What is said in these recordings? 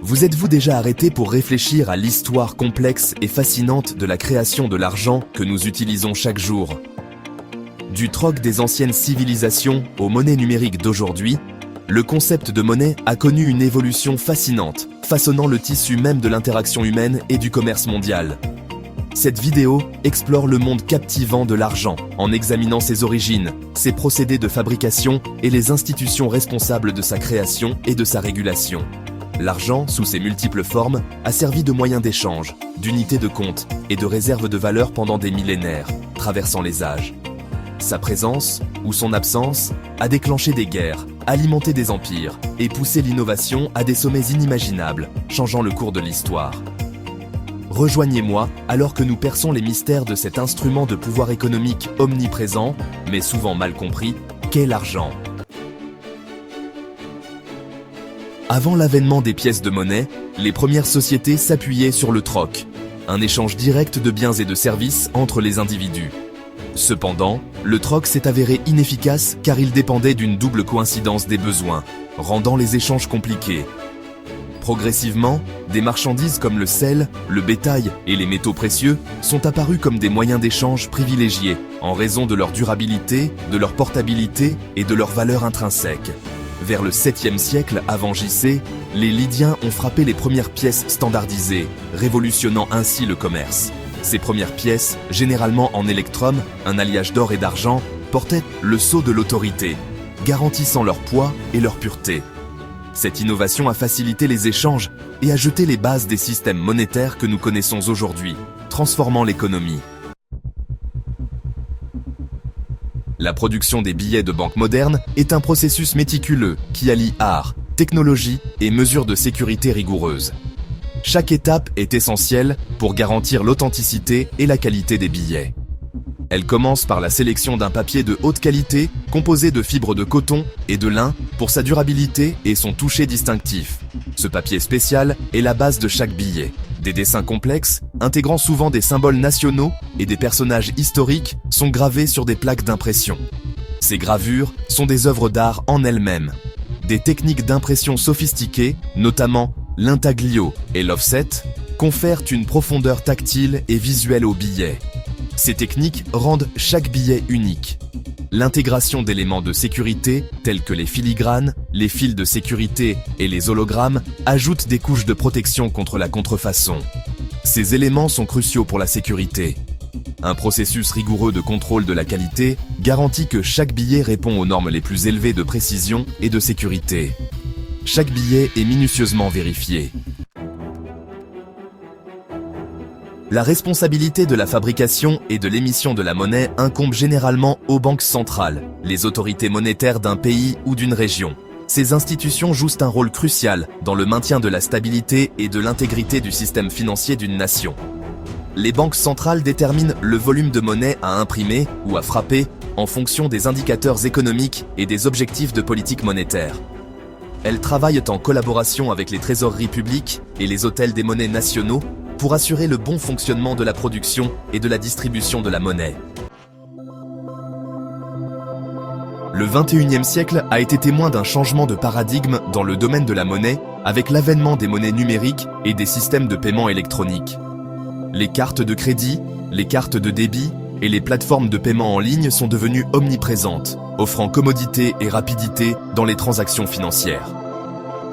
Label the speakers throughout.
Speaker 1: Vous êtes-vous déjà arrêté pour réfléchir à l'histoire complexe et fascinante de la création de l'argent que nous utilisons chaque jour? Du troc des anciennes civilisations aux monnaies numériques d'aujourd'hui, le concept de monnaie a connu une évolution fascinante, façonnant le tissu même de l'interaction humaine et du commerce mondial. Cette vidéo explore le monde captivant de l'argent, en examinant ses origines, ses procédés de fabrication et les institutions responsables de sa création et de sa régulation. L'argent, sous ses multiples formes, a servi de moyen d'échange, d'unité de compte et de réserve de valeur pendant des millénaires, traversant les âges. Sa présence, ou son absence, a déclenché des guerres, alimenté des empires et poussé l'innovation à des sommets inimaginables, changeant le cours de l'histoire. Rejoignez-moi alors que nous perçons les mystères de cet instrument de pouvoir économique omniprésent, mais souvent mal compris, qu'est l'argent. Avant l'avènement des pièces de monnaie, les premières sociétés s'appuyaient sur le troc, un échange direct de biens et de services entre les individus. Cependant, le troc s'est avéré inefficace car il dépendait d'une double coïncidence des besoins, rendant les échanges compliqués. Progressivement, des marchandises comme le sel, le bétail et les métaux précieux sont apparus comme des moyens d'échange privilégiés en raison de leur durabilité, de leur portabilité et de leur valeur intrinsèque. Vers le 7e siècle avant JC, les Lydiens ont frappé les premières pièces standardisées, révolutionnant ainsi le commerce. Ces premières pièces, généralement en électrum, un alliage d'or et d'argent, portaient le sceau de l'autorité, garantissant leur poids et leur pureté. Cette innovation a facilité les échanges et a jeté les bases des systèmes monétaires que nous connaissons aujourd'hui, transformant l'économie. La production des billets de banque modernes est un processus méticuleux qui allie art, technologie et mesures de sécurité rigoureuses. Chaque étape est essentielle pour garantir l'authenticité et la qualité des billets. Elle commence par la sélection d'un papier de haute qualité, composé de fibres de coton et de lin pour sa durabilité et son toucher distinctif. Ce papier spécial est la base de chaque billet. Des dessins complexes, intégrant souvent des symboles nationaux et des personnages historiques, sont gravés sur des plaques d'impression. Ces gravures sont des œuvres d'art en elles-mêmes. Des techniques d'impression sophistiquées, notamment l'intaglio et l'offset, confèrent une profondeur tactile et visuelle au billet. Ces techniques rendent chaque billet unique. L'intégration d'éléments de sécurité, tels que les filigranes, les fils de sécurité et les hologrammes, ajoute des couches de protection contre la contrefaçon. Ces éléments sont cruciaux pour la sécurité. Un processus rigoureux de contrôle de la qualité garantit que chaque billet répond aux normes les plus élevées de précision et de sécurité. Chaque billet est minutieusement vérifié. La responsabilité de la fabrication et de l'émission de la monnaie incombe généralement aux banques centrales, les autorités monétaires d'un pays ou d'une région. Ces institutions jouent un rôle crucial dans le maintien de la stabilité et de l'intégrité du système financier d'une nation. Les banques centrales déterminent le volume de monnaie à imprimer ou à frapper en fonction des indicateurs économiques et des objectifs de politique monétaire. Elles travaillent en collaboration avec les trésoreries publiques et les hôtels des monnaies nationaux pour assurer le bon fonctionnement de la production et de la distribution de la monnaie. Le XXIe siècle a été témoin d'un changement de paradigme dans le domaine de la monnaie avec l'avènement des monnaies numériques et des systèmes de paiement électroniques. Les cartes de crédit, les cartes de débit et les plateformes de paiement en ligne sont devenues omniprésentes, offrant commodité et rapidité dans les transactions financières.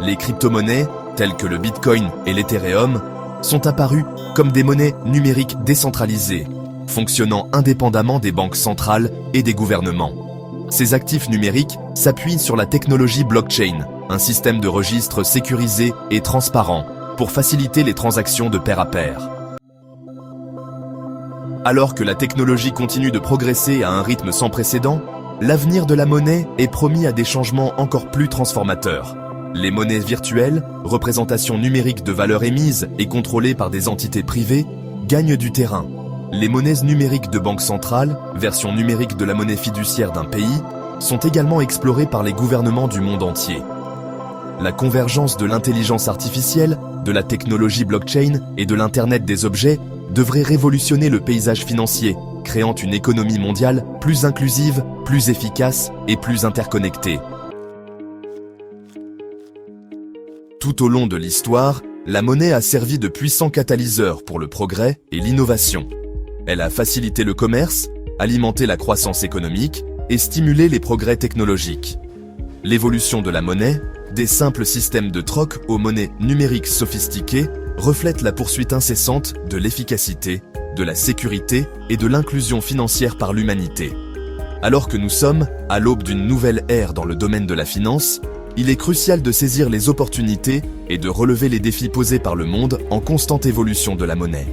Speaker 1: Les crypto-monnaies, telles que le Bitcoin et l'Ethereum, sont apparues comme des monnaies numériques décentralisées, fonctionnant indépendamment des banques centrales et des gouvernements. Ces actifs numériques s'appuient sur la technologie blockchain, un système de registre sécurisé et transparent pour faciliter les transactions de pair à pair. Alors que la technologie continue de progresser à un rythme sans précédent, l'avenir de la monnaie est promis à des changements encore plus transformateurs. Les monnaies virtuelles, représentations numériques de valeurs émises et contrôlées par des entités privées, gagnent du terrain. Les monnaies numériques de banque centrale, version numérique de la monnaie fiduciaire d'un pays, sont également explorées par les gouvernements du monde entier. La convergence de l'intelligence artificielle, de la technologie blockchain et de l'Internet des objets devrait révolutionner le paysage financier, créant une économie mondiale plus inclusive, plus efficace et plus interconnectée. Tout au long de l'histoire, la monnaie a servi de puissant catalyseur pour le progrès et l'innovation. Elle a facilité le commerce, alimenté la croissance économique et stimulé les progrès technologiques. L'évolution de la monnaie, des simples systèmes de troc aux monnaies numériques sophistiquées, reflète la poursuite incessante de l'efficacité, de la sécurité et de l'inclusion financière par l'humanité. Alors que nous sommes à l'aube d'une nouvelle ère dans le domaine de la finance, il est crucial de saisir les opportunités et de relever les défis posés par le monde en constante évolution de la monnaie.